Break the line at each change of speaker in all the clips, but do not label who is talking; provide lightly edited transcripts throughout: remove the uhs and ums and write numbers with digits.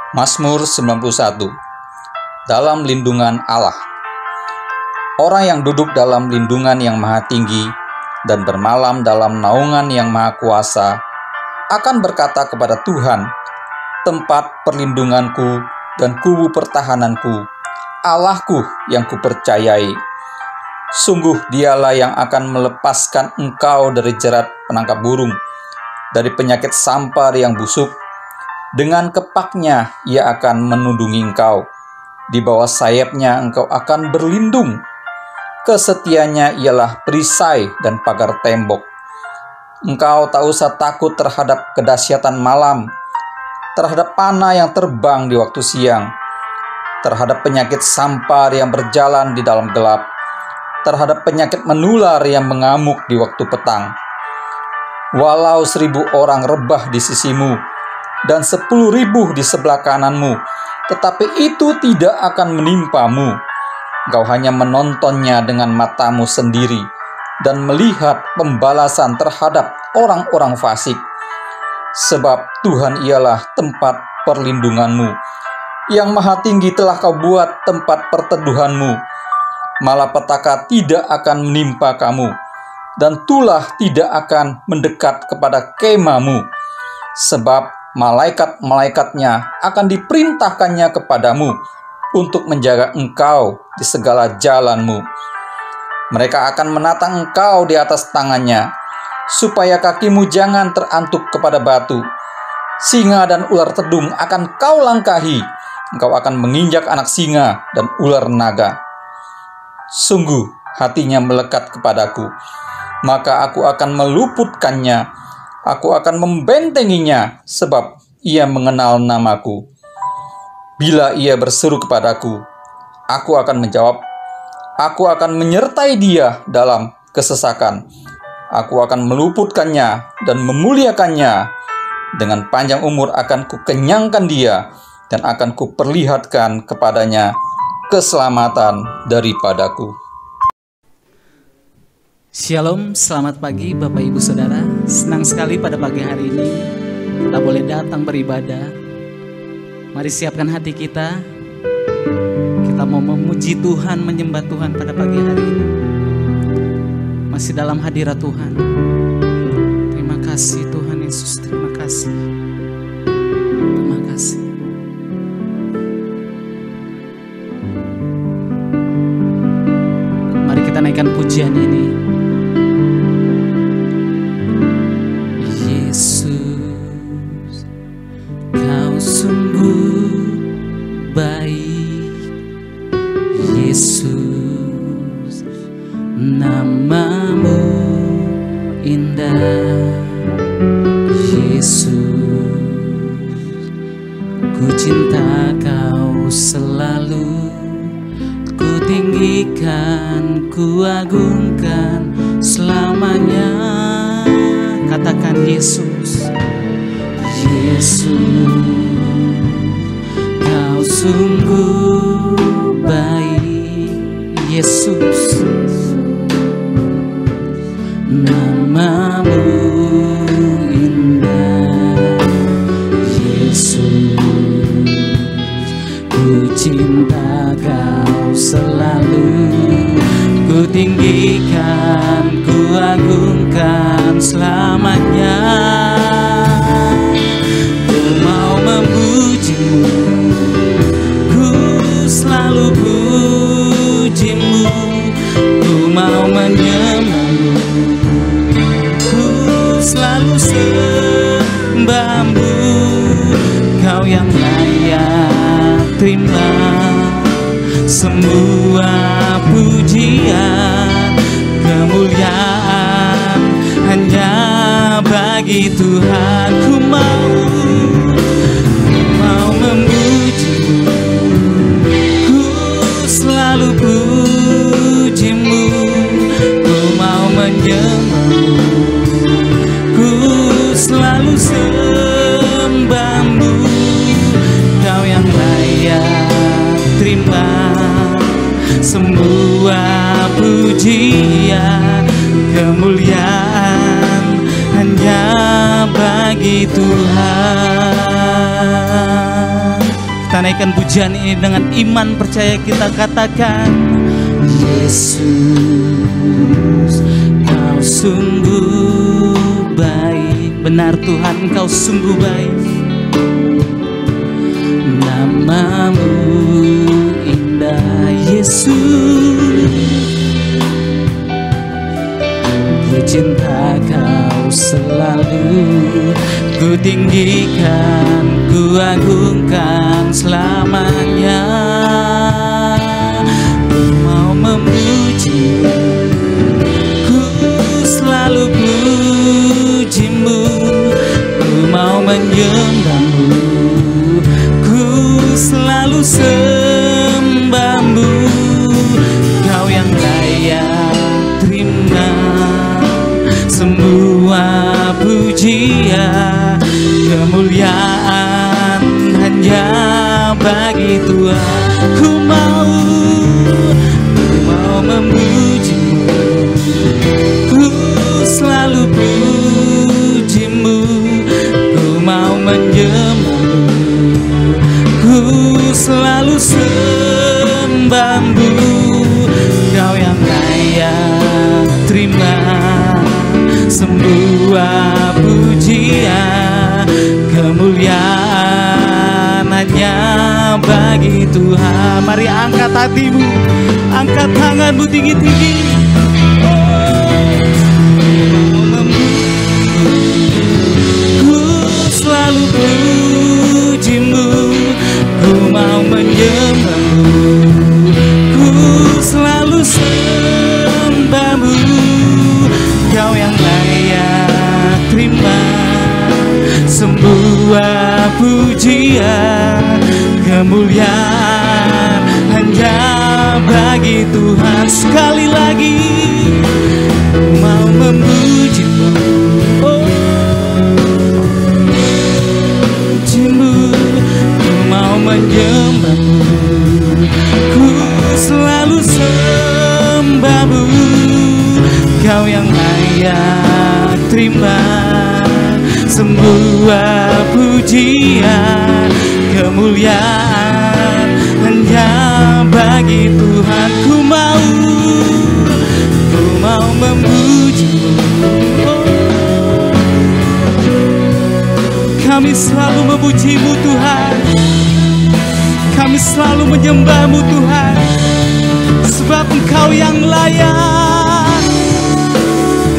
Mazmur 91. Dalam lindungan Allah. Orang yang duduk dalam lindungan yang maha tinggi dan bermalam dalam naungan yang maha kuasa akan berkata kepada Tuhan, tempat perlindunganku dan kubu pertahananku, Allahku yang kupercayai. Sungguh dialah yang akan melepaskan engkau dari jerat penangkap burung, dari penyakit sampar yang busuk. Dengan kepaknya ia akan menundungi engkau. Di bawah sayapnya engkau akan berlindung. Kesetianya ialah perisai dan pagar tembok. Engkau tak usah takut terhadap kedahsyatan malam, terhadap panah yang terbang di waktu siang, terhadap penyakit sampar yang berjalan di dalam gelap, terhadap penyakit menular yang mengamuk di waktu petang. Walau 1000 orang rebah di sisimu, dan 10.000 di sebelah kananmu, tetapi itu tidak akan menimpamu. Engkau hanya menontonnya dengan matamu sendiri dan melihat pembalasan terhadap orang-orang fasik. Sebab Tuhan ialah tempat perlindunganmu. Yang maha tinggi telah kau buat tempat perteduhanmu. Malapetaka tidak akan menimpa kamu, dan tulah tidak akan mendekat kepada kemahmu. Sebab malaikat-malaikatnya akan diperintahkannya kepadamu untuk menjaga engkau di segala jalanmu. Mereka akan menatang engkau di atas tangannya, supaya kakimu jangan terantuk kepada batu. Singa dan ular tedung akan kau langkahi. Engkau akan menginjak anak singa dan ular naga. Sungguh hatinya melekat kepadaku, maka aku akan meluputkannya. Aku akan membentenginya, sebab ia mengenal namaku. Bila ia berseru kepadaku, aku akan menjawab. Aku akan menyertai dia dalam kesesakan. Aku akan meluputkannya dan memuliakannya. Dengan panjang umur akan kukenyangkan dia, dan akan kuperlihatkan kepadanya keselamatan daripadaku.
Shalom, selamat pagi Bapak Ibu Saudara. Senang sekali pada pagi hari ini kita boleh datang beribadah. Mari siapkan hati kita. Kita mau memuji Tuhan, menyembah Tuhan pada pagi hari ini. Masih dalam hadirat Tuhan. Terima kasih Tuhan Yesus, terima kasih. Terima kasih. Mari kita naikkan pujian ini. Yesus, kau sungguh baik. Yesus, namamu indah. Yesus, ku cinta kau selalu. Ku tinggikan, ku agungkan selamanya. Katakan Yesus. Yesus, kau sungguh baik. Yesus, namamu indah. Yesus, ku cinta kau selalu. Ku tinggikan, ku agungkan selamanya. Ku mau memujimu, ku selalu pujimu. Ku mau menyembahmu, ku selalu sembahmu. Kau yang layak terima semua pujian, kemuliaan hanya bagi Tuhan. Ku mau memujimu, ku selalu pujimu. Ku mau menyembahmu, ku selalu sembahmu. Kau yang layak terima semua pujian, kemuliaan hanya bagi Tuhan. Kita naikkan pujian ini dengan iman percaya, kita katakan, Yesus, Kau sungguh baik. Benar Tuhan, Kau sungguh baik. Namamu indah Yesus, ku cinta Kau selalu, ku tinggikan, ku agungkan selamanya. Ku mau memuji, ku selalu pujimu, ku mau menyembahmu, ku selalu sembahmu. Kau yang layak terima semua pujian, kemuliaan hanya bagi Tuhan. Ku mau memujimu, ku selalu pujimu, ku mau menyembahmu, ku selalu sembahmu. Kau yang layak terima semua pujian, kemuliaan hanya bagi Tuhan. Mari angkat hatimu, angkat tanganmu tinggi-tinggi. Ku selalu pujimu, ku mau menyembahmu, ku selalu sembahmu. Kau yang layak terima semua pujian, kemuliaan hanya bagi Tuhan. Sekali lagi, ku mau memujimu, oh, pujimu, ku mau menyembahmu, ku selalu sembahmu. Kau yang layak terima semua pujian, kemuliaan hanya bagi Tuhan. Ku mau memujimu, oh, kami selalu memujimu Tuhan, kami selalu menyembahmu Tuhan, sebab Engkau yang layak,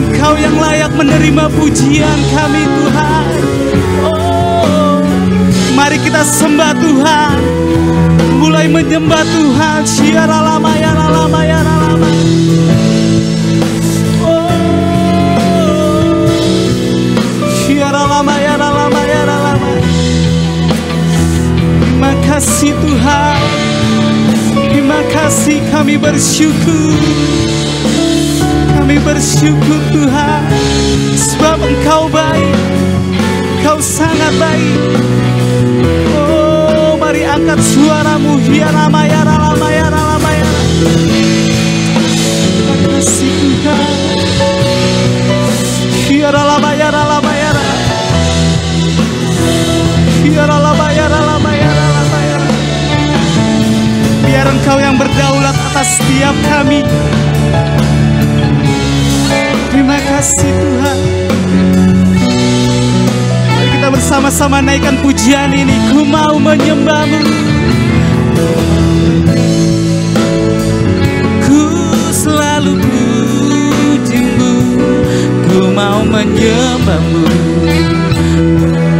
Engkau yang layak menerima pujian kami Tuhan. Oh, mari kita sembah Tuhan, mulai menyembah Tuhan. Syiara lama ya lama ya lama. Oh, syiara lama ya lama ya lama. Terima kasih Tuhan, terima kasih, kami bersyukur. Kami bersyukur Tuhan, sebab Engkau baik, Engkau sangat baik. Oh, mari angkat suaramu, ya lama ya lama ya lama ya. Terima kasih Tuhan, ya lama ya lama ya. Ya lama ya lama ya lama ya. Biar Engkau yang berdaulat atas setiap kami. Terima kasih Tuhan. Mari kita bersama-sama naikkan pujian ini. Ku mau menyembahmu, ku selalu pujimu, ku mau menyembahmu,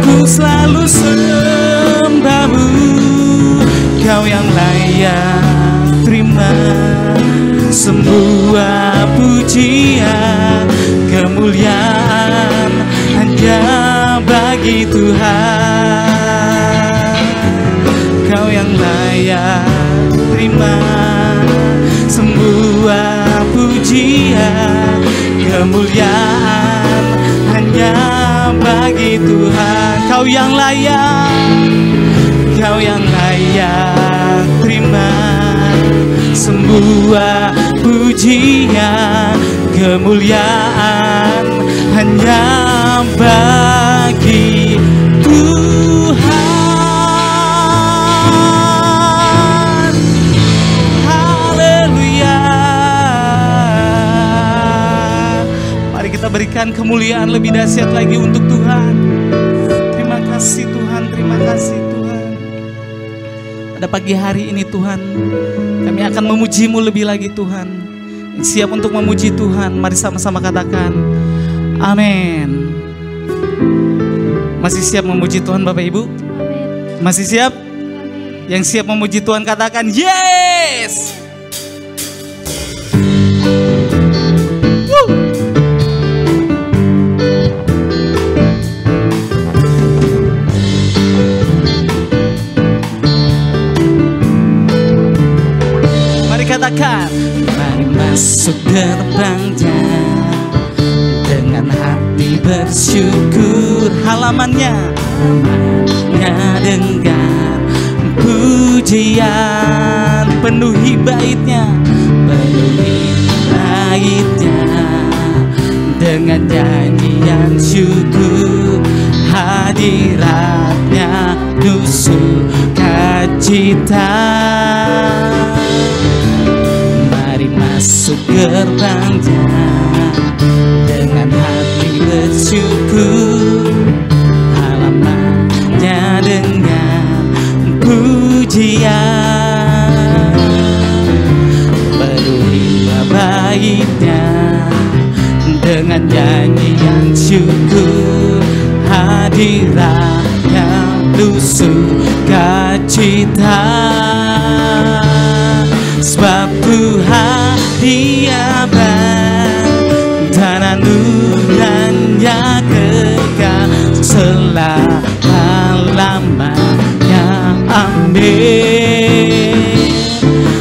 ku selalu sembahmu. Kau yang layak terima semua pujian, kemuliaan hanya bagi Tuhan. Kau yang layak terima semua pujian, kemuliaan hanya bagi Tuhan. Kau yang layak, Kau yang layak terima semua pujian, kemuliaan hanya bagi Mari kita berikan kemuliaan lebih dahsyat lagi untuk Tuhan. Terima kasih Tuhan, terima kasih Tuhan. Pada pagi hari ini Tuhan, kami akan memuji-Mu lebih lagi Tuhan. Yang siap untuk memuji Tuhan, mari sama-sama katakan amin. Masih siap memuji Tuhan Bapak Ibu? Amin. Masih siap? Amin. Yang siap memuji Tuhan katakan yes. Mari katakan, mari masuk gerbangnya dengan hati bersyukur. Halamannya dengan pujian. Penuhi baitnya dengan nyanyian syukur. Hadiratnya penuh sukacita. Mari masuk gerbangnya dengan hati bersyukur. Halamannya dengan pujian. Penuhi baitnya dengan nyanyian syukur. Hadiratnya penuh sukacita. Sebab Tuhan Dia baik dan anugerahnya kekal selama-lamanya. Amin.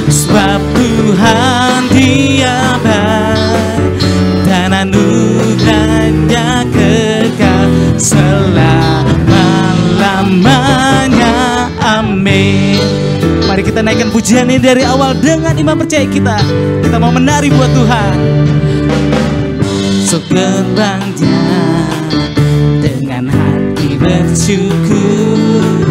Sebab Tuhan Dia baik dan anugerahnya kekal selama-lamanya. Amin. Mari kita naikkan pujian ini dari awal dengan iman percaya kita. Kita mau menari buat Tuhan. Masuk gerbangnya dengan hati bersyukur.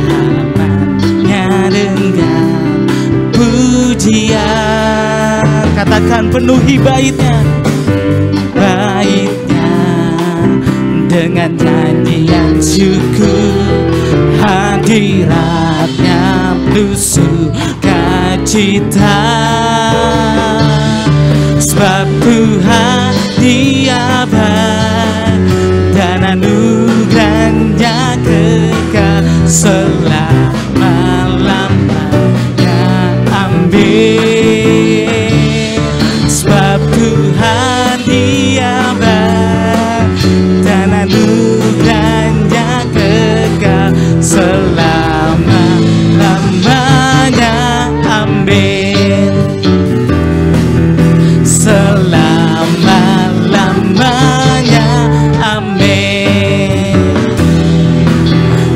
Halamannya dengan pujian. Katakan penuhi baitnya dengan nyanyian syukur. Hadiratnya penuh sukacita. Sebab Tuhan Dia baik dan anugerahnya kekal selama-lamanya. Amin. Sebab Tuhan Dia baik dan anugerahnya kekal selama-lamanya. Amin. Selama-lamanya. Amin.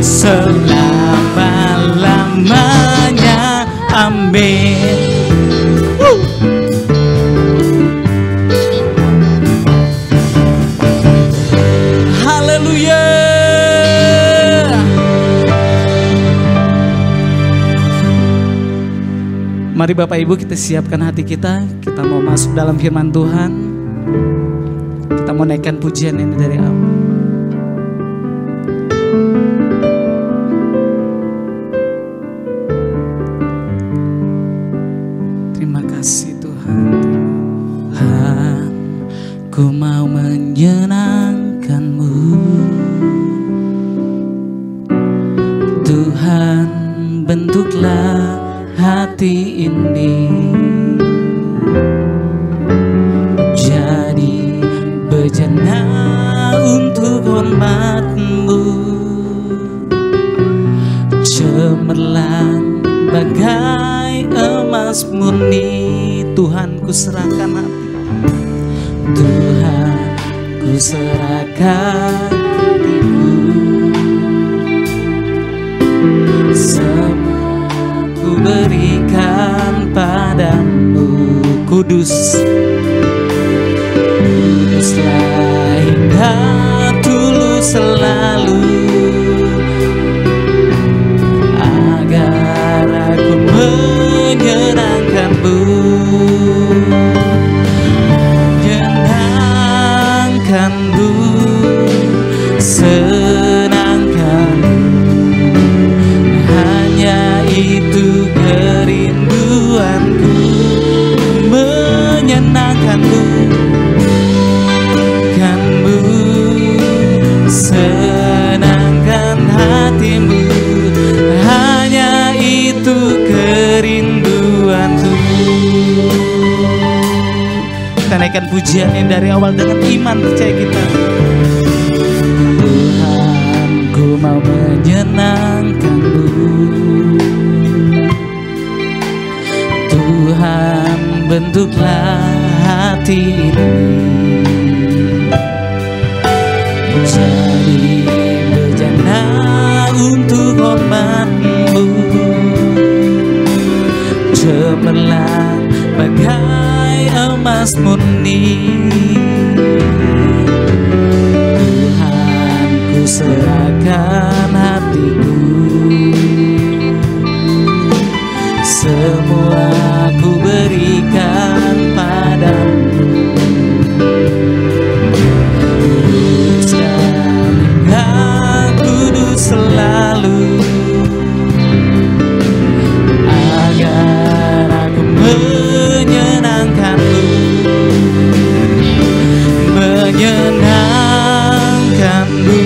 Selama-lamanya. Amin. Haleluya. Mari Bapak Ibu kita siapkan hati kita. Kita mau masuk dalam firman Tuhan. Kita mau naikkan pujian ini dari awal. Terima kasih Tuhan. Tuhan, ku mau menyenangkan-Mu. Tuhan, bentuklah hati ini jadi bejana untuk hormat-Mu. Cemerlang bagai emas murni. Tuhan, ku serahkan hati. Tuhan, ku serahkan hatiku. Semua ku berikan padamu. Kudus, kuduslah hingga tulus selalu, agar aku menyenangkan-Mu. Menyenangkan menyenangkanmu, senangkanmu. Hanya itu kerinduanku, menyenangkanmu, kanmu, senangkan hatimu. Hanya itu kerinduanku. Kita naikkan pujian ini dari awal dengan iman percaya kita. Tuhan, ku mau menyenangkanmu. Tuhan, bentuklah hati ini jadi bejana untuk hormat-Mu, cemerlang bagai emas murni. Tuhan, ku serahkan hatiku, semua ku berikan padamu. Kudus dan Engkau kudus selalu, agar aku menyenangkanmu, menyenangkanmu,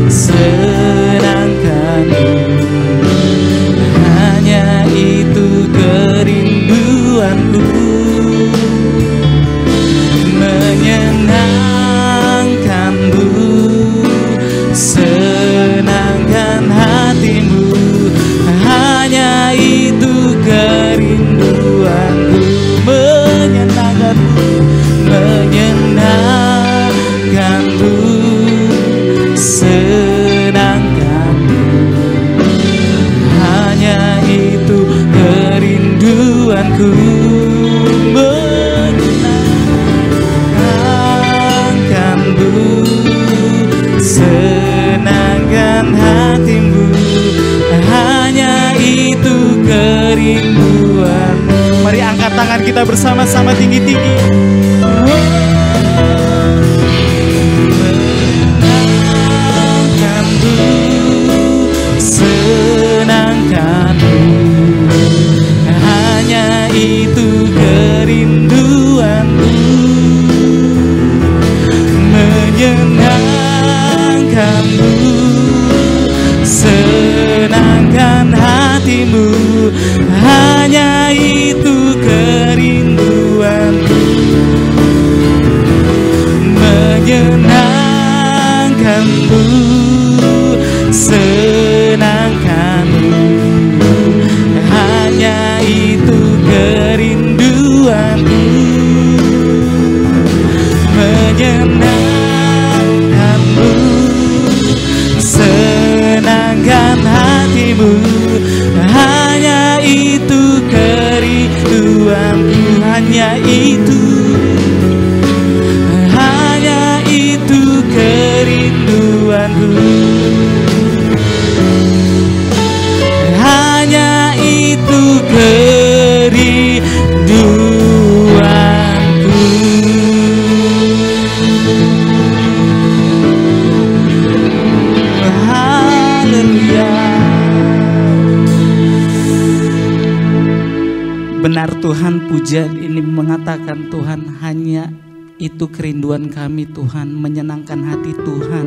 senangkanmu. Hanya itu kerinduanku, menyenangkanmu, senangkan hatimu. Hanya itu kerinduanku, menyenangkanmu, menyenangkanmu, senangkanmu. Hanya itu kerinduanku, menyenangkanmu, senangkan hatimu. Hanya itu kerinduanmu. Mari angkat tangan kita bersama-sama tinggi-tinggi. Menyenangkanmu, senangkanmu. Hanya itu kerinduanku, menyenangkanmu, senangkan hatimu. Hanya itu kerinduanku, menyenangkanmu, senangkanmu. Hanya itu kerinduanku, menyenangkanmu, senangkan hatimu. Hanya itu kerinduanku, hanya itu, hanya itu kerinduanku, hanya itu kerinduanku. Haleluya. Benar Tuhan, pujian ini mengatakan Tuhan, hanya itu kerinduan kami Tuhan, menyenangkan hati Tuhan,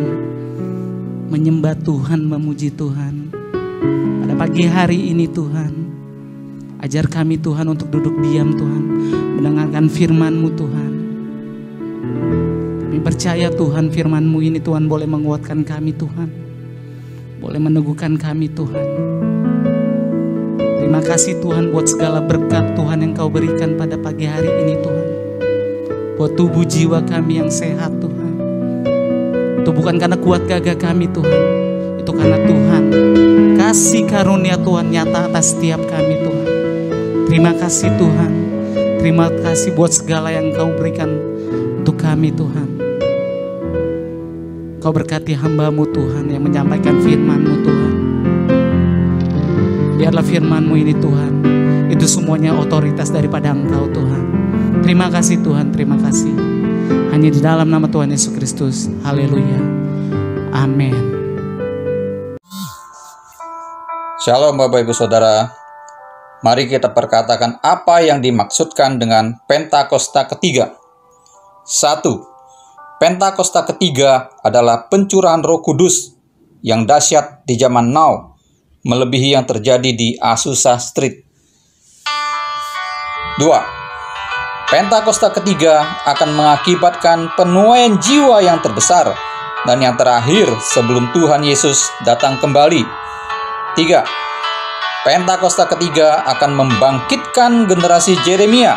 menyembah Tuhan, memuji Tuhan. Pada pagi hari ini Tuhan, ajar kami Tuhan untuk duduk diam Tuhan, mendengarkan firman-Mu Tuhan. Kami percaya Tuhan, firman-Mu ini Tuhan boleh menguatkan kami Tuhan, boleh meneguhkan kami Tuhan. Terima kasih Tuhan buat segala berkat Tuhan yang Kau berikan pada pagi hari ini Tuhan. Buat tubuh jiwa kami yang sehat Tuhan. Itu bukan karena kuat gagah kami Tuhan, itu karena Tuhan, kasih karunia Tuhan nyata atas setiap kami Tuhan. Terima kasih Tuhan. Terima kasih buat segala yang Kau berikan untuk kami Tuhan. Kau berkati hamba-Mu Tuhan yang menyampaikan firman-Mu Tuhan. Biarlah firman-Mu ini Tuhan, itu semuanya otoritas daripada Engkau Tuhan. Terima kasih Tuhan, terima kasih. Hanya di dalam nama Tuhan Yesus Kristus. Haleluya. Amin.
Shalom Bapak Ibu Saudara. Mari kita perkatakan apa yang dimaksudkan dengan Pentakosta ketiga. 1. Pentakosta ketiga adalah pencurahan Roh Kudus yang dahsyat di zaman now, melebihi yang terjadi di Azusa Street. 2. Pentakosta ketiga akan mengakibatkan penuaian jiwa yang terbesar dan yang terakhir sebelum Tuhan Yesus datang kembali. 3. Pentakosta ketiga akan membangkitkan generasi Yeremia,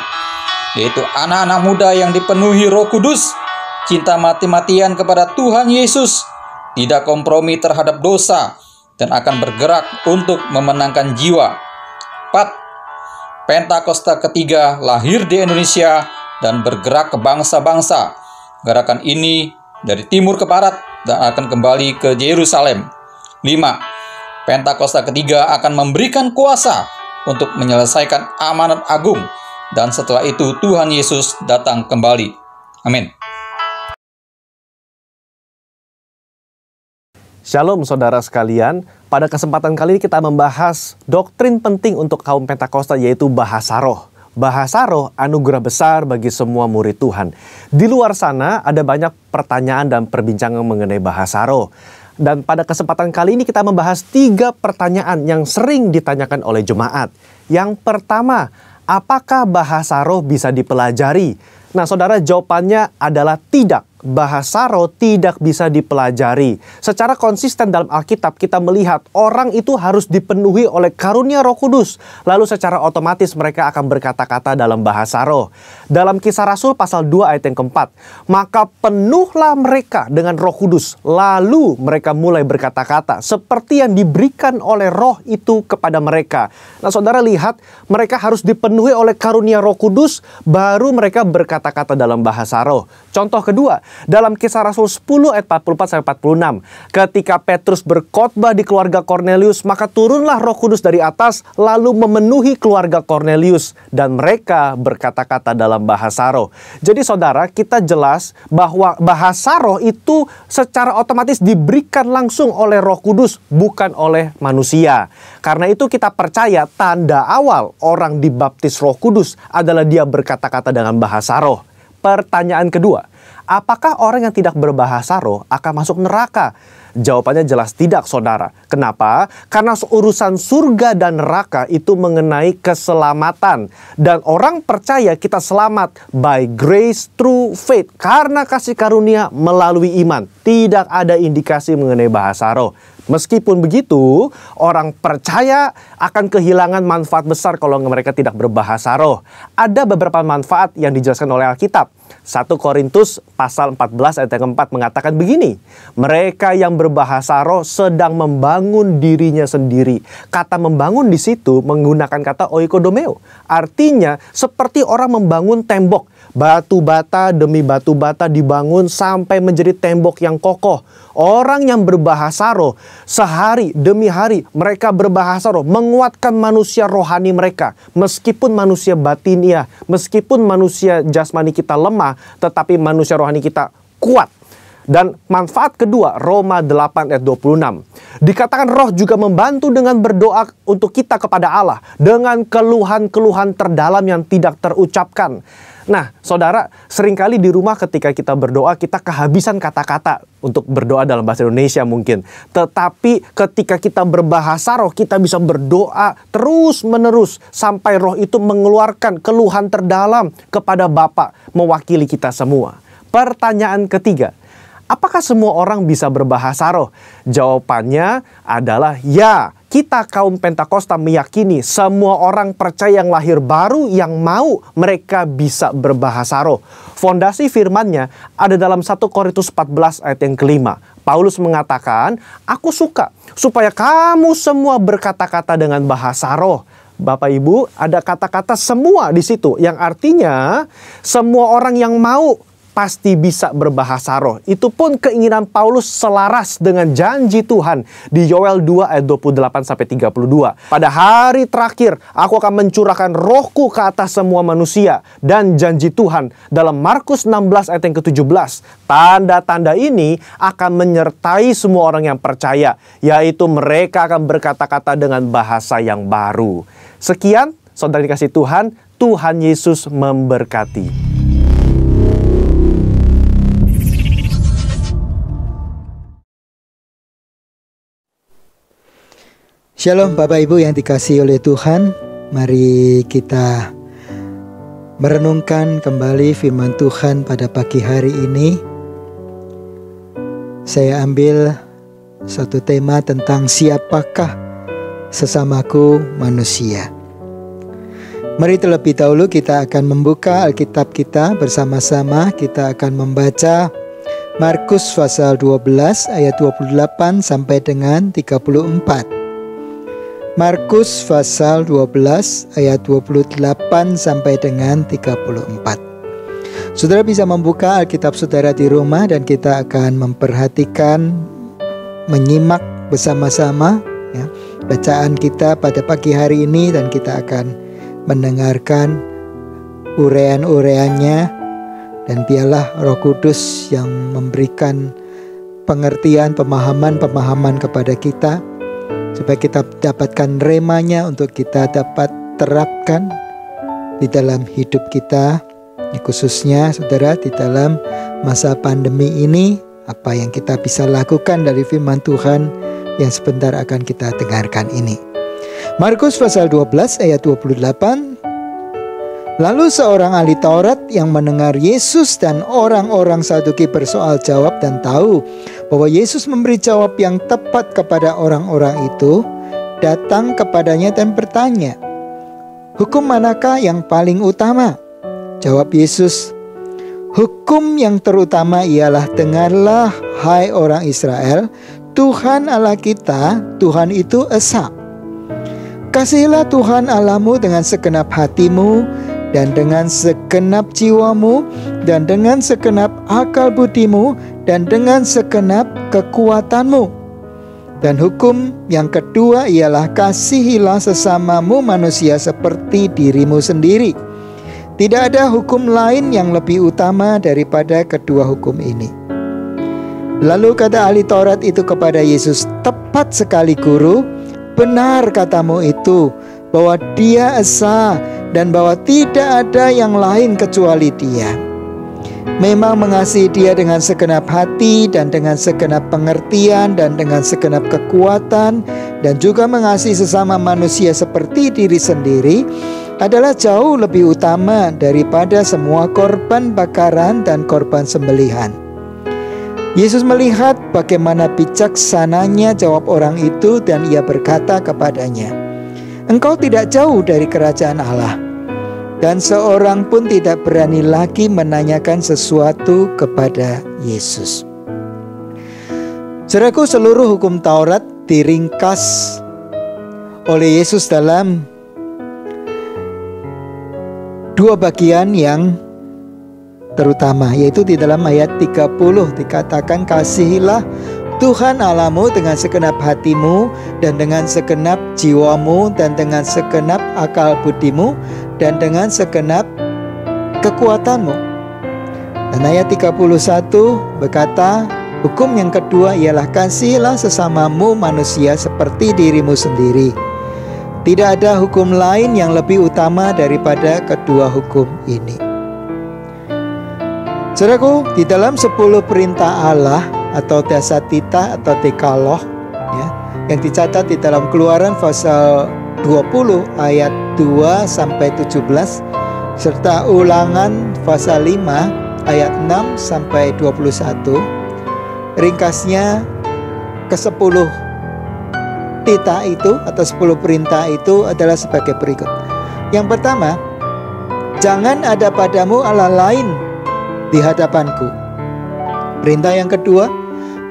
yaitu anak-anak muda yang dipenuhi Roh Kudus, cinta mati-matian kepada Tuhan Yesus, tidak kompromi terhadap dosa, dan akan bergerak untuk memenangkan jiwa. 4. Pentakosta ketiga lahir di Indonesia dan bergerak ke bangsa-bangsa. Gerakan ini dari timur ke barat dan akan kembali ke Yerusalem. 5. Pentakosta ketiga akan memberikan kuasa untuk menyelesaikan amanat agung, dan setelah itu Tuhan Yesus datang kembali. Amin.
Shalom saudara sekalian, pada kesempatan kali ini kita membahas doktrin penting untuk kaum Pentakosta, yaitu bahasa roh. Bahasa roh anugerah besar bagi semua murid Tuhan. Di luar sana ada banyak pertanyaan dan perbincangan mengenai bahasa roh. Dan pada kesempatan kali ini kita membahas 3 pertanyaan yang sering ditanyakan oleh jemaat. Yang pertama, apakah bahasa roh bisa dipelajari? Nah saudara, jawabannya adalah tidak. Bahasa roh tidak bisa dipelajari. Secara konsisten dalam Alkitab kita melihat orang itu harus dipenuhi oleh karunia Roh Kudus. Lalu secara otomatis mereka akan berkata-kata dalam bahasa roh. Dalam Kisah Rasul pasal 2 ayat yang keempat, maka penuhlah mereka dengan Roh Kudus. Lalu mereka mulai berkata-kata seperti yang diberikan oleh roh itu kepada mereka. Nah saudara lihat, mereka harus dipenuhi oleh karunia Roh Kudus, baru mereka berkata-kata dalam bahasa roh. Contoh kedua, dalam Kisah Rasul 10 ayat 44-46, ketika Petrus berkhotbah di keluarga Kornelius, maka turunlah Roh Kudus dari atas lalu memenuhi keluarga Kornelius, dan mereka berkata-kata dalam bahasa roh. Jadi saudara, kita jelas bahwa bahasa roh itu secara otomatis diberikan langsung oleh Roh Kudus, bukan oleh manusia. Karena itu kita percaya tanda awal orang dibaptis Roh Kudus adalah dia berkata-kata dengan bahasa roh. Pertanyaan kedua, apakah orang yang tidak berbahasa roh akan masuk neraka? Jawabannya jelas tidak, saudara. Kenapa? Karena urusan surga dan neraka itu mengenai keselamatan. Dan orang percaya kita selamat by grace through faith, karena kasih karunia melalui iman. Tidak ada indikasi mengenai bahasa roh. Meskipun begitu, orang percaya akan kehilangan manfaat besar kalau mereka tidak berbahasa roh. Ada beberapa manfaat yang dijelaskan oleh Alkitab. 1 Korintus pasal 14 ayat yang keempat mengatakan begini, mereka yang berbahasa roh sedang membangun dirinya sendiri. Kata membangun di situ menggunakan kata oikodomeo. Artinya seperti orang membangun tembok. Batu bata demi batu bata dibangun sampai menjadi tembok yang kokoh. Orang yang berbahasa roh, sehari demi hari mereka berbahasa roh, menguatkan manusia rohani mereka. Meskipun manusia batinia, meskipun manusia jasmani kita lemah, tetapi manusia rohani kita kuat. Dan manfaat kedua, Roma 8 ayat 26. Dikatakan roh juga membantu dengan berdoa untuk kita kepada Allah, dengan keluhan-keluhan terdalam yang tidak terucapkan. Nah, saudara, seringkali di rumah ketika kita berdoa, kita kehabisan kata-kata untuk berdoa dalam bahasa Indonesia mungkin. Tetapi ketika kita berbahasa roh, kita bisa berdoa terus-menerus sampai roh itu mengeluarkan keluhan terdalam kepada Bapa mewakili kita semua. Pertanyaan ketiga, apakah semua orang bisa berbahasa roh? Jawabannya adalah ya. Kita kaum Pentakosta meyakini semua orang percaya yang lahir baru yang mau mereka bisa berbahasa roh. Fondasi firman-Nya ada dalam 1 Korintus 14 ayat yang kelima. Paulus mengatakan, aku suka supaya kamu semua berkata-kata dengan bahasa roh. Bapak Ibu, ada kata-kata semua di situ yang artinya semua orang yang mau pasti bisa berbahasa roh. Itu pun keinginan Paulus selaras dengan janji Tuhan di Yoel 2 ayat 28-32. Pada hari terakhir, aku akan mencurahkan rohku ke atas semua manusia. Dan janji Tuhan dalam Markus 16 ayat yang ke-17. Tanda-tanda ini akan menyertai semua orang yang percaya, yaitu mereka akan berkata-kata dengan bahasa yang baru. Sekian, saudara dikasih Tuhan, Tuhan Yesus memberkati.
Shalom Bapak Ibu yang dikasihi oleh Tuhan. Mari kita merenungkan kembali firman Tuhan pada pagi hari ini. Saya ambil satu tema tentang siapakah sesamaku manusia. Mari terlebih dahulu kita akan membuka Alkitab kita bersama-sama. Kita akan membaca Markus pasal 12 ayat 28 sampai dengan 34. Markus pasal 12 ayat 28 sampai dengan 34. Saudara bisa membuka Alkitab saudara di rumah dan kita akan memperhatikan, menyimak bersama-sama ya, bacaan kita pada pagi hari ini, dan kita akan mendengarkan uraian-uraiannya, dan biarlah Roh Kudus yang memberikan pengertian, pemahaman kepada kita, supaya kita dapatkan remanya untuk kita dapat terapkan di dalam hidup kita, khususnya saudara di dalam masa pandemi ini. Apa yang kita bisa lakukan dari firman Tuhan yang sebentar akan kita dengarkan ini. Markus pasal 12 ayat 28. Lalu seorang ahli Taurat yang mendengar Yesus dan orang-orang Saduki bersoal jawab dan tahu bahwa Yesus memberi jawab yang tepat kepada orang-orang itu, datang kepadanya dan bertanya, "Hukum manakah yang paling utama?" Jawab Yesus, "Hukum yang terutama ialah, dengarlah hai orang Israel, Tuhan Allah kita, Tuhan itu Esa. Kasihilah Tuhan Allahmu dengan segenap hatimu, dan dengan segenap jiwamu, dan dengan segenap akal budimu, dan dengan segenap kekuatanmu. Dan hukum yang kedua ialah, kasihilah sesamamu manusia seperti dirimu sendiri. Tidak ada hukum lain yang lebih utama daripada kedua hukum ini." Lalu kata ahli Taurat itu kepada Yesus, "Tepat sekali Guru, benar katamu itu, bahwa Dia Esa dan bahwa tidak ada yang lain kecuali Dia. Memang mengasihi Dia dengan segenap hati dan dengan segenap pengertian dan dengan segenap kekuatan, dan juga mengasihi sesama manusia seperti diri sendiri adalah jauh lebih utama daripada semua korban bakaran dan korban sembelihan." Yesus melihat bagaimana bijaksananya jawab orang itu, dan ia berkata kepadanya, "Engkau tidak jauh dari kerajaan Allah." Dan seorang pun tidak berani lagi menanyakan sesuatu kepada Yesus. Saudaraku, seluruh hukum Taurat diringkas oleh Yesus dalam dua bagian yang terutama, yaitu di dalam ayat 30 dikatakan, "Kasihilah Tuhan Allahmu dengan segenap hatimu, dan dengan segenap jiwamu, dan dengan segenap akal budimu, dan dengan segenap kekuatanmu." Dan ayat 31 berkata, "Hukum yang kedua ialah, kasihilah sesamamu manusia seperti dirimu sendiri. Tidak ada hukum lain yang lebih utama daripada kedua hukum ini." Saudaraku, di dalam 10 perintah Allah atau Dasatita atau Dekaloh ya, yang dicatat di dalam Keluaran pasal 20 ayat 2 sampai 17, serta Ulangan pasal 5 ayat 6 sampai 21, ringkasnya ke-10 tita itu atau 10 perintah itu adalah sebagai berikut. Yang pertama, jangan ada padamu Allah lain di hadapanku. Perintah yang kedua,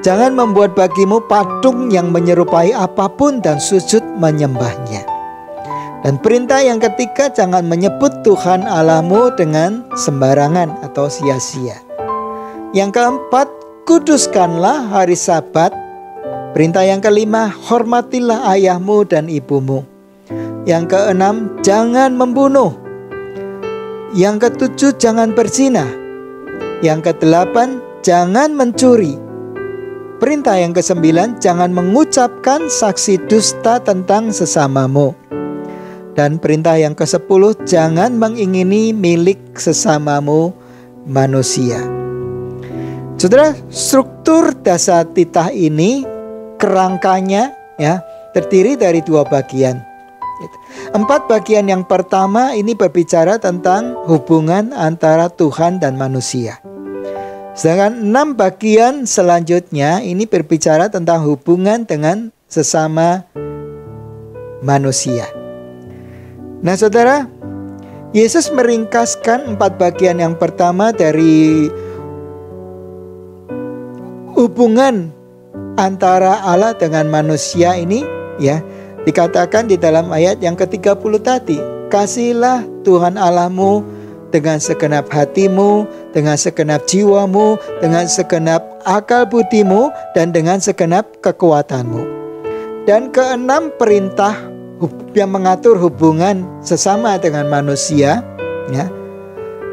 jangan membuat bagimu patung yang menyerupai apapun dan sujud menyembahnya. Dan perintah yang ketiga, jangan menyebut Tuhan Allahmu dengan sembarangan atau sia-sia. Yang keempat, kuduskanlah hari Sabat. Perintah yang kelima, hormatilah ayahmu dan ibumu. Yang keenam, jangan membunuh. Yang ketujuh, jangan berzina. Yang kedelapan, jangan mencuri. Perintah yang kesembilan, jangan mengucapkan saksi dusta tentang sesamamu. Dan perintah yang ke-10, jangan mengingini milik sesamamu manusia. Saudara, struktur dasar titah ini, kerangkanya ya, terdiri dari 2 bagian. 4 bagian yang pertama ini berbicara tentang hubungan antara Tuhan dan manusia. Sedangkan 6 bagian selanjutnya ini berbicara tentang hubungan dengan sesama manusia. Nah saudara, Yesus meringkaskan 4 bagian yang pertama dari hubungan antara Allah dengan manusia ini ya, dikatakan di dalam ayat yang ke-30 tadi, kasihlah Tuhan Allahmu dengan segenap hatimu, dengan segenap jiwamu, dengan segenap akal budimu, dan dengan segenap kekuatanmu. Dan keenam, perintah yang mengatur hubungan sesama dengan manusia ya,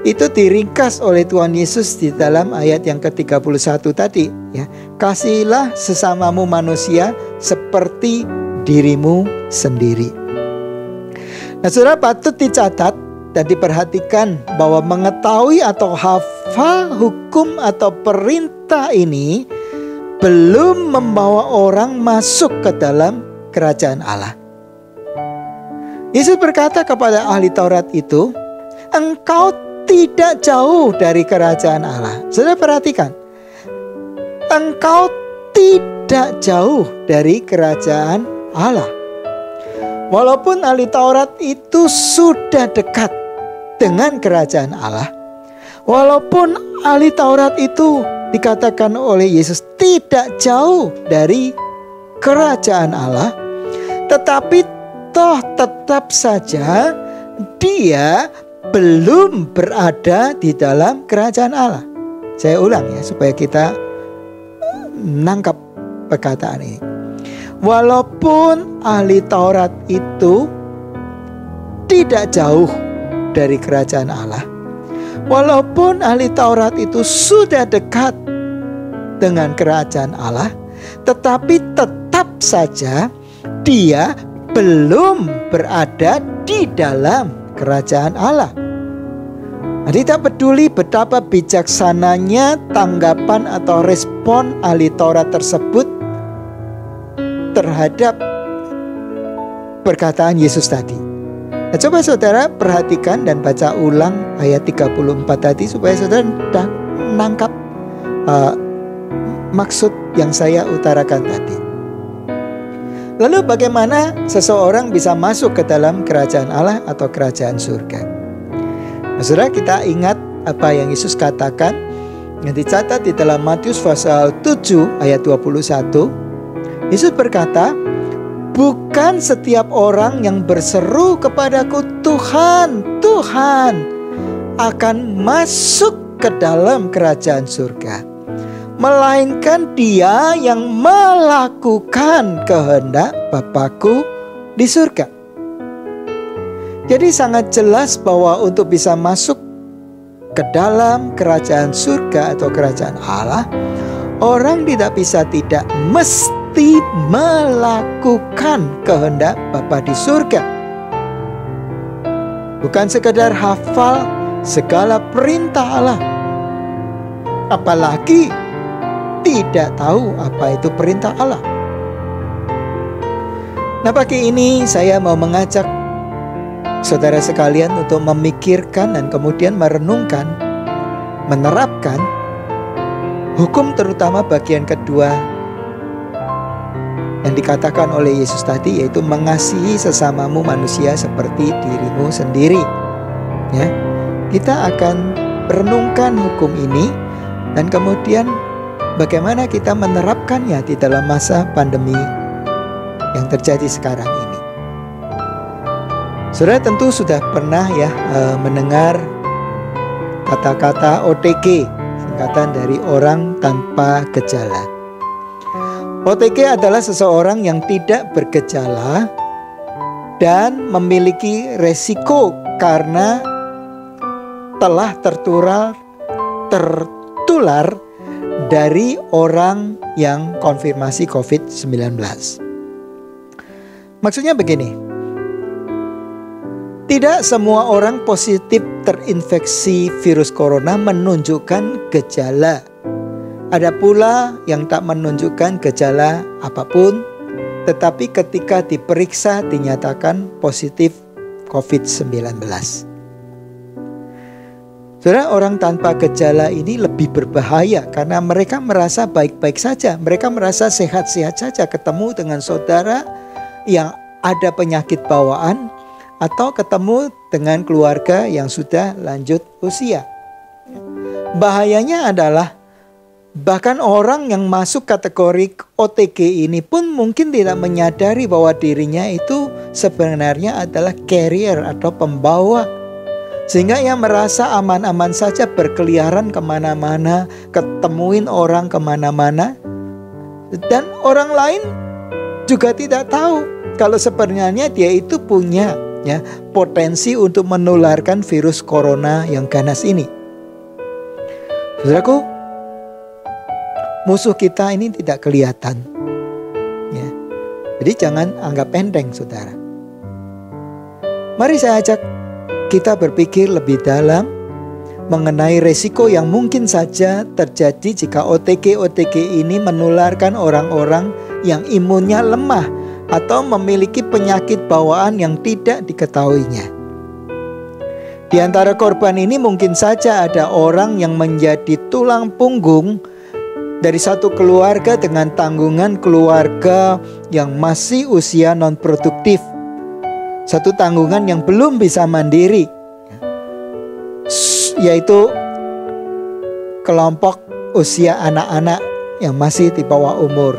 itu diringkas oleh Tuhan Yesus di dalam ayat yang ke-31 tadi ya. Kasihilah sesamamu manusia seperti dirimu sendiri. Nah saudara, patut dicatat dan diperhatikan bahwa mengetahui atau hafal hukum atau perintah ini belum membawa orang masuk ke dalam kerajaan Allah. Yesus berkata kepada ahli Taurat itu, engkau tidak jauh dari kerajaan Allah. Saudara perhatikan, engkau tidak jauh dari kerajaan Allah. Walaupun ahli Taurat itu sudah dekat dengan kerajaan Allah, walaupun ahli Taurat itu dikatakan oleh Yesus tidak jauh dari kerajaan Allah, tetapi toh tetap saja dia belum berada di dalam kerajaan Allah. Saya ulang ya supaya kita menangkap perkataan ini. Walaupun ahli Taurat itu tidak jauh dari kerajaan Allah, walaupun ahli Taurat itu sudah dekat dengan kerajaan Allah, tetapi tetap saja dia belum berada di dalam kerajaan Allah. Nah, tidak peduli betapa bijaksananya tanggapan atau respon ahli Taurat tersebut terhadap perkataan Yesus tadi. Nah, coba saudara perhatikan dan baca ulang ayat 34 tadi supaya saudara menangkap maksud yang saya utarakan tadi. Lalu bagaimana seseorang bisa masuk ke dalam kerajaan Allah atau kerajaan surga? Nah, saudara, kita ingat apa yang Yesus katakan yang dicatat di dalam Matius pasal 7 ayat 21. Yesus berkata, bukan setiap orang yang berseru kepadaku Tuhan, Tuhan akan masuk ke dalam kerajaan surga, melainkan dia yang melakukan kehendak Bapa-Ku di surga. Jadi sangat jelas bahwa untuk bisa masuk ke dalam kerajaan surga atau kerajaan Allah, orang tidak bisa tidak mesti melakukan kehendak Bapa di surga. Bukan sekedar hafal segala perintah Allah, apalagi tidak tahu apa itu perintah Allah. Nah, pagi ini saya mau mengajak saudara sekalian untuk memikirkan dan kemudian merenungkan, menerapkan hukum terutama bagian kedua yang dikatakan oleh Yesus tadi, yaitu mengasihi sesamamu manusia seperti dirimu sendiri. Ya, kita akan renungkan hukum ini dan kemudian bagaimana kita menerapkannya di dalam masa pandemi yang terjadi sekarang ini. Saudara tentu sudah pernah ya mendengar kata-kata OTG singkatan dari orang tanpa gejala. OTG adalah seseorang yang tidak bergejala dan memiliki resiko karena telah tertular dari orang yang konfirmasi COVID-19. Maksudnya begini, tidak semua orang positif terinfeksi virus corona menunjukkan gejala. Ada pula yang tak menunjukkan gejala apapun, tetapi ketika diperiksa dinyatakan positif COVID-19. Saudara, orang tanpa gejala ini lebih berbahaya karena mereka merasa baik-baik saja. Mereka merasa sehat-sehat saja, ketemu dengan saudara yang ada penyakit bawaan atau ketemu dengan keluarga yang sudah lanjut usia. Bahayanya adalah bahkan orang yang masuk kategori OTG ini pun mungkin tidak menyadari bahwa dirinya itu sebenarnya adalah carrier atau pembawa. Sehingga ia merasa aman-aman saja berkeliaran kemana-mana, ketemuin orang kemana-mana. Dan orang lain juga tidak tahu kalau sebenarnya dia itu punya potensi untuk menularkan virus corona yang ganas ini. Saudaraku, musuh kita ini tidak kelihatan. Jadi jangan anggap enteng, saudara. Mari saya ajak kita berpikir lebih dalam mengenai resiko yang mungkin saja terjadi jika OTG ini menularkan orang-orang yang imunnya lemah atau memiliki penyakit bawaan yang tidak diketahuinya. Di antara korban ini mungkin saja ada orang yang menjadi tulang punggung dari satu keluarga dengan tanggungan keluarga yang masih usia non-produktif. Satu tanggungan yang belum bisa mandiri, yaitu kelompok usia anak-anak yang masih di bawah umur.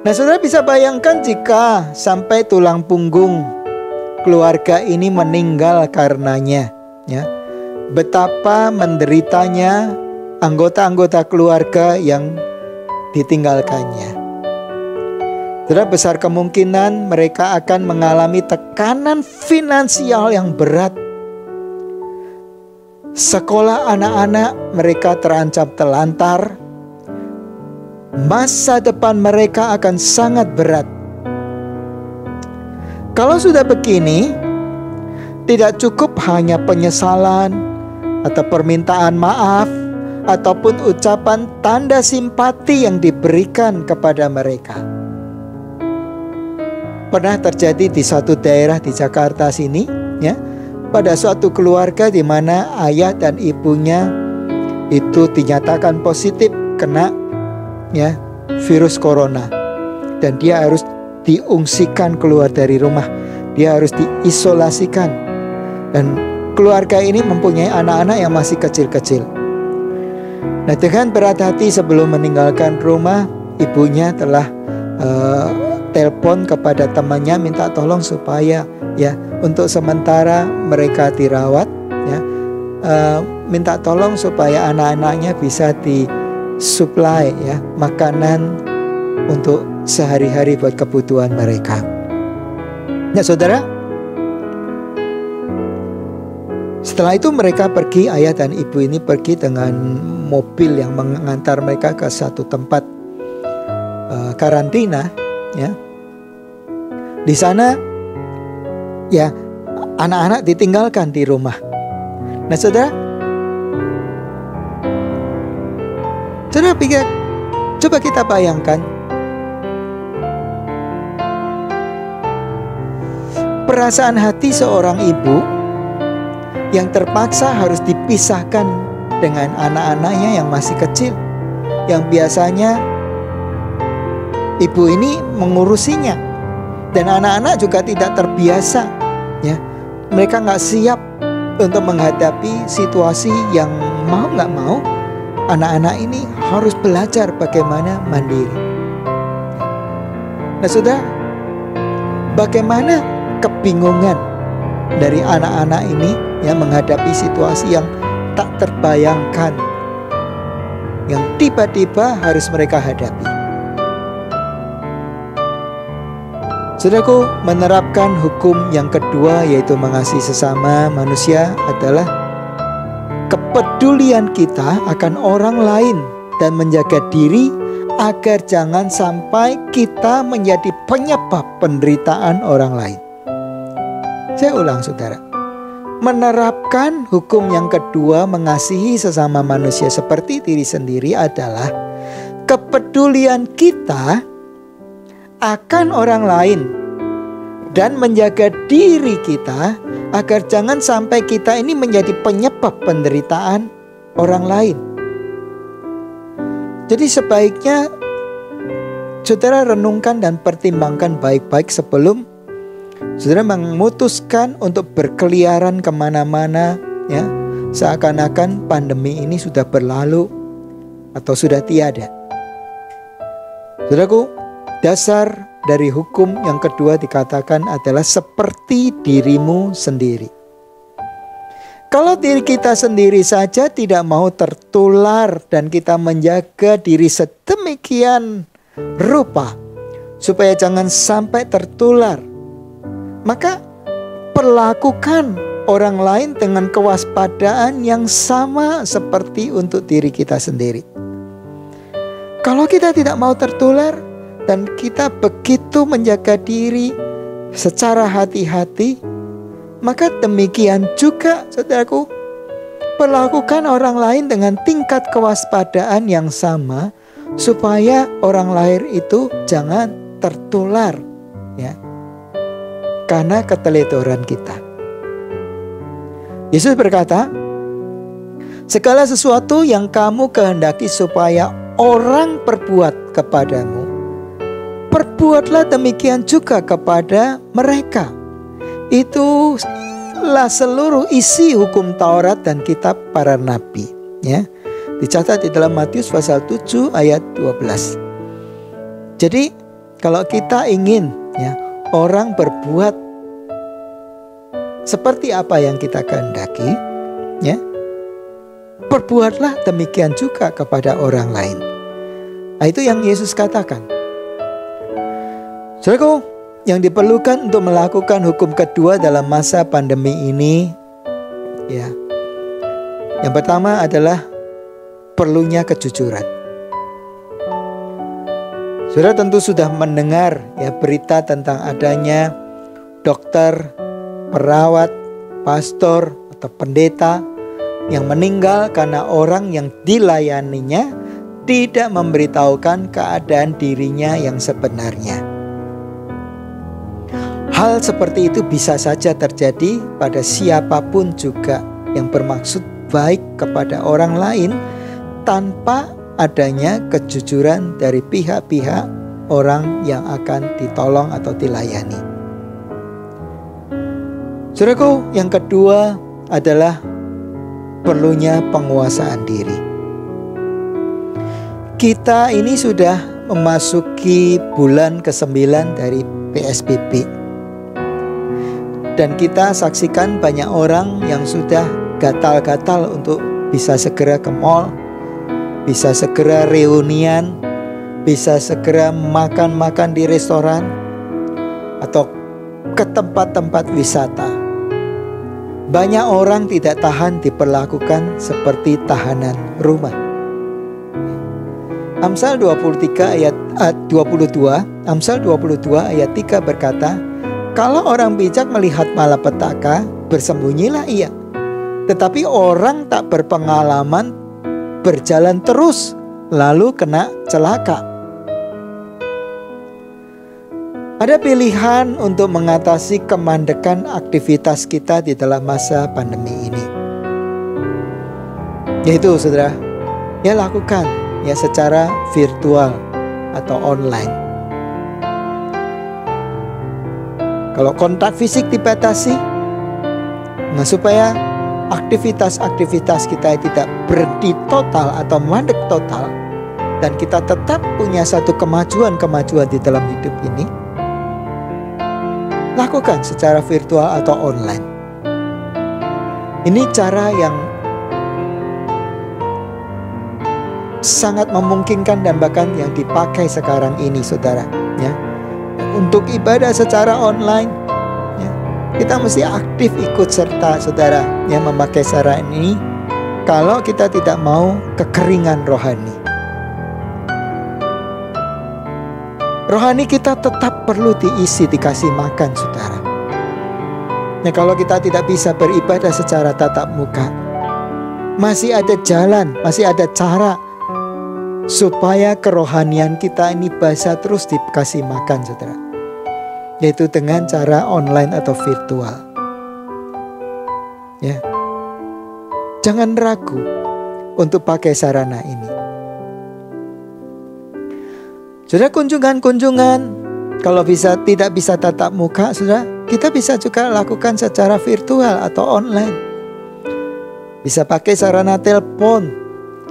Nah, saudara bisa bayangkan jika sampai tulang punggung keluarga ini meninggal karenanya, betapa menderitanya anggota-anggota keluarga yang ditinggalkannya. Saudara, besar kemungkinan mereka akan mengalami tekanan finansial yang berat. Sekolah anak-anak mereka terancam telantar. Masa depan mereka akan sangat berat. Kalau sudah begini, tidak cukup hanya penyesalan atau permintaan maaf ataupun ucapan tanda simpati yang diberikan kepada mereka. Pernah terjadi di suatu daerah di Jakarta sini, pada suatu keluarga di mana ayah dan ibunya itu dinyatakan positif kena virus corona, dan dia harus diungsikan keluar dari rumah, dia harus diisolasikan, dan keluarga ini mempunyai anak-anak yang masih kecil-kecil. Nah, dengan berat hati sebelum meninggalkan rumah, ibunya telah telepon kepada temannya minta tolong supaya untuk sementara mereka dirawat, minta tolong supaya anak-anaknya bisa disuplai makanan untuk sehari-hari buat kebutuhan mereka. Nah, saudara, setelah itu mereka pergi, ayah dan ibu ini pergi dengan mobil yang mengantar mereka ke satu tempat karantina. Di sana anak-anak ditinggalkan di rumah. Nah, saudara pikir, coba kita bayangkan perasaan hati seorang ibu yang terpaksa harus dipisahkan dengan anak-anaknya yang masih kecil, yang biasanya ibu ini mengurusinya. Dan anak-anak juga tidak terbiasa, mereka nggak siap untuk menghadapi situasi yang mau nggak mau anak-anak ini harus belajar bagaimana mandiri. Nah, saudara, bagaimana kebingungan dari anak-anak ini menghadapi situasi yang tak terbayangkan yang tiba-tiba harus mereka hadapi. Saudaraku, menerapkan hukum yang kedua yaitu mengasihi sesama manusia adalah kepedulian kita akan orang lain dan menjaga diri agar jangan sampai kita menjadi penyebab penderitaan orang lain. Saya ulang, saudara. Menerapkan hukum yang kedua, mengasihi sesama manusia seperti diri sendiri, adalah kepedulian kita akan orang lain dan menjaga diri kita agar jangan sampai kita ini menjadi penyebab penderitaan orang lain. Jadi sebaiknya saudara renungkan dan pertimbangkan baik-baik sebelum saudara memutuskan untuk berkeliaran kemana-mana, ya, seakan-akan pandemi ini sudah berlalu atau sudah tiada. Saudaraku, dasar dari hukum yang kedua dikatakan adalah seperti dirimu sendiri. Kalau diri kita sendiri saja tidak mau tertular dan kita menjaga diri sedemikian rupa supaya jangan sampai tertular, maka perlakukan orang lain dengan kewaspadaan yang sama seperti untuk diri kita sendiri. Kalau kita tidak mau tertular dan kita begitu menjaga diri secara hati-hati, maka demikian juga, saudaraku, perlakukan orang lain dengan tingkat kewaspadaan yang sama supaya orang lain itu jangan tertular, ya, karena keteledoran kita. Yesus berkata, segala sesuatu yang kamu kehendaki supaya orang perbuat kepadamu, perbuatlah demikian juga kepada mereka. Itulah seluruh isi hukum Taurat dan kitab para nabi, ya. Dicatat di dalam Matius pasal 7 ayat 12. Jadi kalau kita ingin, ya, orang berbuat seperti apa yang kita kehendaki, ya, perbuatlah demikian juga kepada orang lain. Nah, itu yang Yesus katakan. Saudaraku, yang diperlukan untuk melakukan hukum kedua dalam masa pandemi ini, ya, yang pertama adalah perlunya kejujuran. Saudara tentu sudah mendengar, ya, berita tentang adanya dokter, perawat, pastor atau pendeta yang meninggal karena orang yang dilayaninya tidak memberitahukan keadaan dirinya yang sebenarnya. Hal seperti itu bisa saja terjadi pada siapapun juga yang bermaksud baik kepada orang lain tanpa adanya kejujuran dari pihak-pihak orang yang akan ditolong atau dilayani. Saudaraku, yang kedua adalah perlunya penguasaan diri. Kita ini sudah memasuki bulan ke-9 dari PSBB. Dan kita saksikan banyak orang yang sudah gatal-gatal untuk bisa segera ke mall, bisa segera reunian, bisa segera makan-makan di restoran, atau ke tempat-tempat wisata. Banyak orang tidak tahan diperlakukan seperti tahanan rumah. Amsal 22 ayat 3 berkata, kalau orang bijak melihat malapetaka, bersembunyilah ia. Tetapi orang tak berpengalaman berjalan terus, lalu kena celaka. Ada pilihan untuk mengatasi kemandekan aktivitas kita di dalam masa pandemi ini. Yaitu, saudara, ya, lakukan, ya, secara virtual atau online. Kalau kontak fisik dibatasi, nah, supaya aktivitas-aktivitas kita tidak berhenti total atau mandek total, dan kita tetap punya satu kemajuan-kemajuan di dalam hidup ini, lakukan secara virtual atau online. Ini cara yang sangat memungkinkan dan bahkan yang dipakai sekarang ini, saudara, ya. Untuk ibadah secara online, ya, kita mesti aktif ikut serta, saudara, yang memakai sarana ini. Kalau kita tidak mau kekeringan rohani, rohani kita tetap perlu diisi, dikasih makan, saudara. Nah, kalau kita tidak bisa beribadah secara tatap muka, masih ada jalan, masih ada cara supaya kerohanian kita ini bisa terus dikasih makan, saudara. Yaitu dengan cara online atau virtual. Ya. Jangan ragu untuk pakai sarana ini. Saudara, kunjungan-kunjungan kalau tidak bisa tatap muka, saudara, kita bisa juga lakukan secara virtual atau online. Bisa pakai sarana telepon,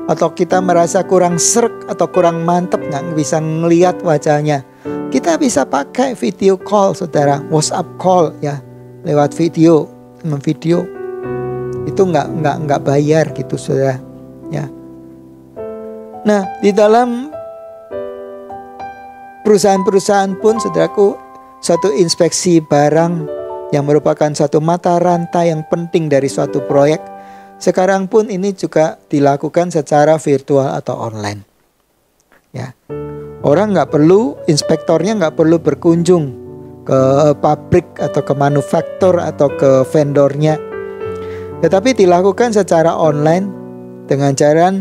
atau kita merasa kurang srek atau kurang mantep, nggak bisa ngelihat wajahnya, kita bisa pakai video call, saudara, WhatsApp call, ya, lewat video, memvideo. Itu nggak bayar gitu, saudara, ya. Nah, di dalam perusahaan-perusahaan pun, saudaraku, suatu inspeksi barang yang merupakan suatu mata rantai yang penting dari suatu proyek, sekarang pun ini juga dilakukan secara virtual atau online. Ya, orang nggak perlu, inspektornya nggak perlu berkunjung ke pabrik atau ke manufaktur atau ke vendornya, tetapi dilakukan secara online dengan cara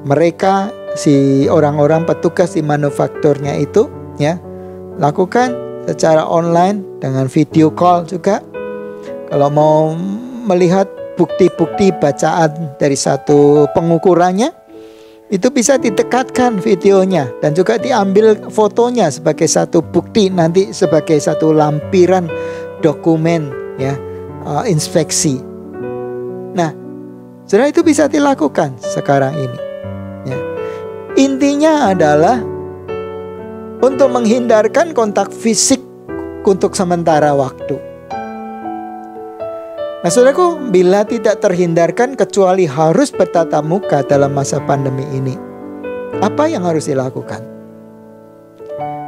mereka, si orang-orang petugas di manufakturnya itu, ya, lakukan secara online dengan video call juga. Kalau mau melihat bukti-bukti bacaan dari satu pengukurannya, itu bisa didekatkan videonya dan juga diambil fotonya sebagai satu bukti, nanti sebagai satu lampiran dokumen, ya, inspeksi. Nah, saudara, itu bisa dilakukan sekarang ini, ya. Intinya adalah untuk menghindarkan kontak fisik untuk sementara waktu. Nah, saudaraku, bila tidak terhindarkan kecuali harus bertatap muka dalam masa pandemi ini, apa yang harus dilakukan?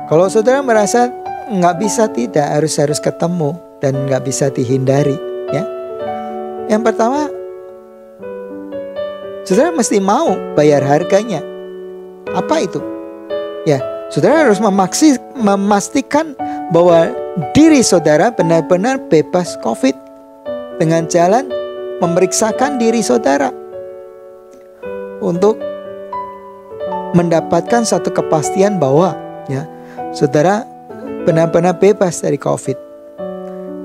Kalau saudara merasa nggak bisa, tidak harus ketemu dan nggak bisa dihindari, ya. Yang pertama, saudara mesti mau bayar harganya. Apa itu? Ya, saudara harus memastikan bahwa diri saudara benar-benar bebas COVID dengan jalan memeriksakan diri saudara untuk mendapatkan satu kepastian bahwa, ya, saudara benar-benar bebas dari COVID.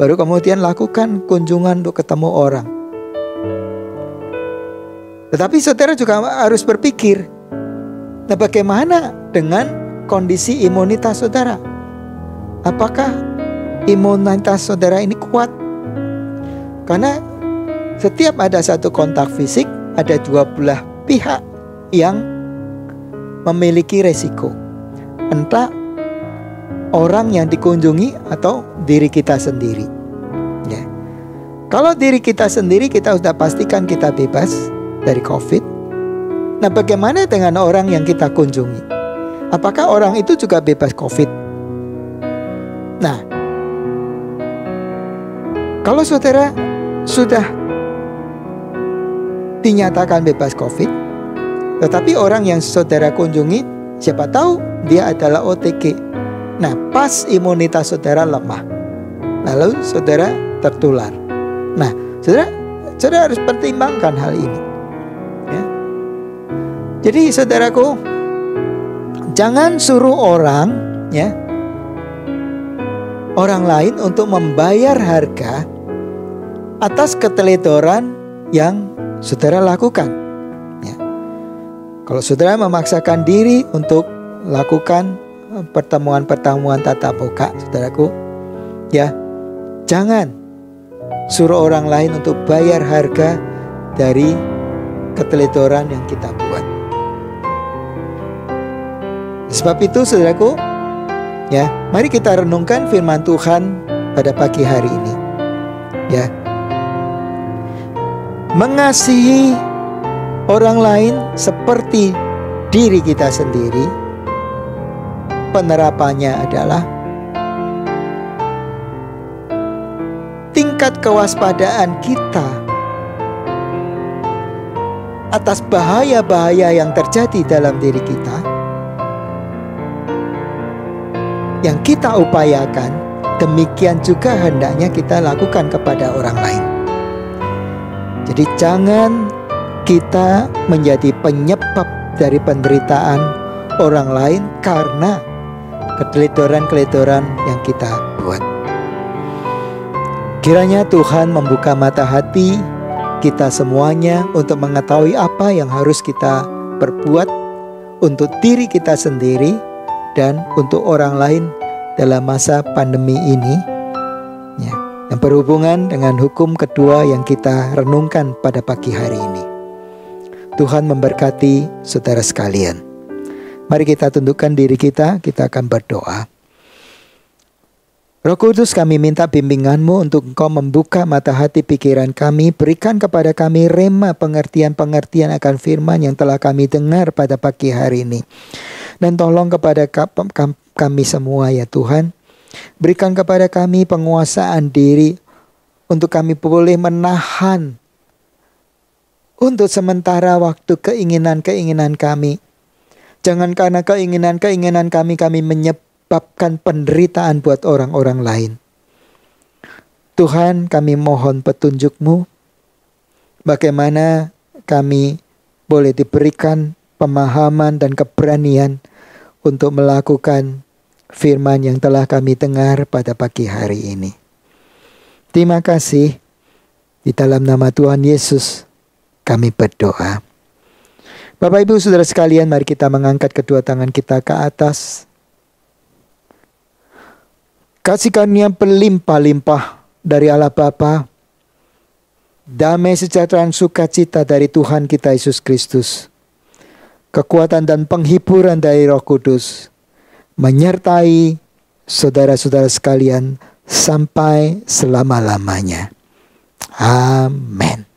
Baru kemudian lakukan kunjungan untuk ketemu orang. Tetapi saudara juga harus berpikir, nah, bagaimana dengan kondisi imunitas saudara? Apakah imunitas saudara ini kuat? Karena setiap ada satu kontak fisik, ada dua belah pihak yang memiliki resiko. Entah orang yang dikunjungi atau diri kita sendiri, ya. Kalau diri kita sendiri, kita sudah pastikan kita bebas dari COVID. Nah, bagaimana dengan orang yang kita kunjungi? Apakah orang itu juga bebas COVID? Nah, kalau saudara sudah dinyatakan bebas COVID, tetapi orang yang saudara kunjungi, siapa tahu dia adalah OTG. Nah, pas imunitas saudara lemah, lalu saudara tertular. Nah, saudara harus pertimbangkan hal ini, ya. Jadi saudaraku, jangan suruh orang, ya, orang lain untuk membayar harga atas keteledoran yang saudara lakukan, ya. Kalau saudara memaksakan diri untuk lakukan pertemuan-pertemuan tatap muka, saudaraku, ya, jangan suruh orang lain untuk bayar harga dari keteledoran yang kita buat. Sebab itu, saudaraku, ya, mari kita renungkan firman Tuhan pada pagi hari ini, ya. Mengasihi orang lain seperti diri kita sendiri, penerapannya adalah tingkat kewaspadaan kita atas bahaya-bahaya yang terjadi dalam diri kita, yang kita upayakan, demikian juga hendaknya kita lakukan kepada orang lain. Jadi jangan kita menjadi penyebab dari penderitaan orang lain karena keteledoran-keteledoran yang kita buat. Kiranya Tuhan membuka mata hati kita semuanya untuk mengetahui apa yang harus kita perbuat untuk diri kita sendiri dan untuk orang lain dalam masa pandemi ini, ya, yang berhubungan dengan hukum kedua yang kita renungkan pada pagi hari ini. Tuhan memberkati saudara sekalian. Mari kita tundukkan diri kita akan berdoa. Roh Kudus, kami minta bimbingan-Mu untuk Engkau membuka mata hati pikiran kami. Berikan kepada kami rema pengertian-pengertian akan firman yang telah kami dengar pada pagi hari ini. Dan tolong kepada kami semua ya Tuhan. Berikan kepada kami penguasaan diri untuk kami boleh menahan untuk sementara waktu keinginan-keinginan kami. Jangan karena keinginan-keinginan kami menyebabkan penderitaan buat orang-orang lain. Tuhan, kami mohon petunjuk-Mu bagaimana kami boleh diberikan pemahaman dan keberanian untuk melakukan firman yang telah kami dengar pada pagi hari ini. Terima kasih. Di dalam nama Tuhan Yesus kami berdoa. Bapak Ibu Saudara sekalian, mari kita mengangkat kedua tangan kita ke atas. Kasih karunia berlimpah-limpah dari Allah Bapa, damai sejahtera dan sukacita dari Tuhan kita Yesus Kristus, kekuatan dan penghiburan dari Roh Kudus menyertai saudara-saudara sekalian sampai selama-lamanya. Amin.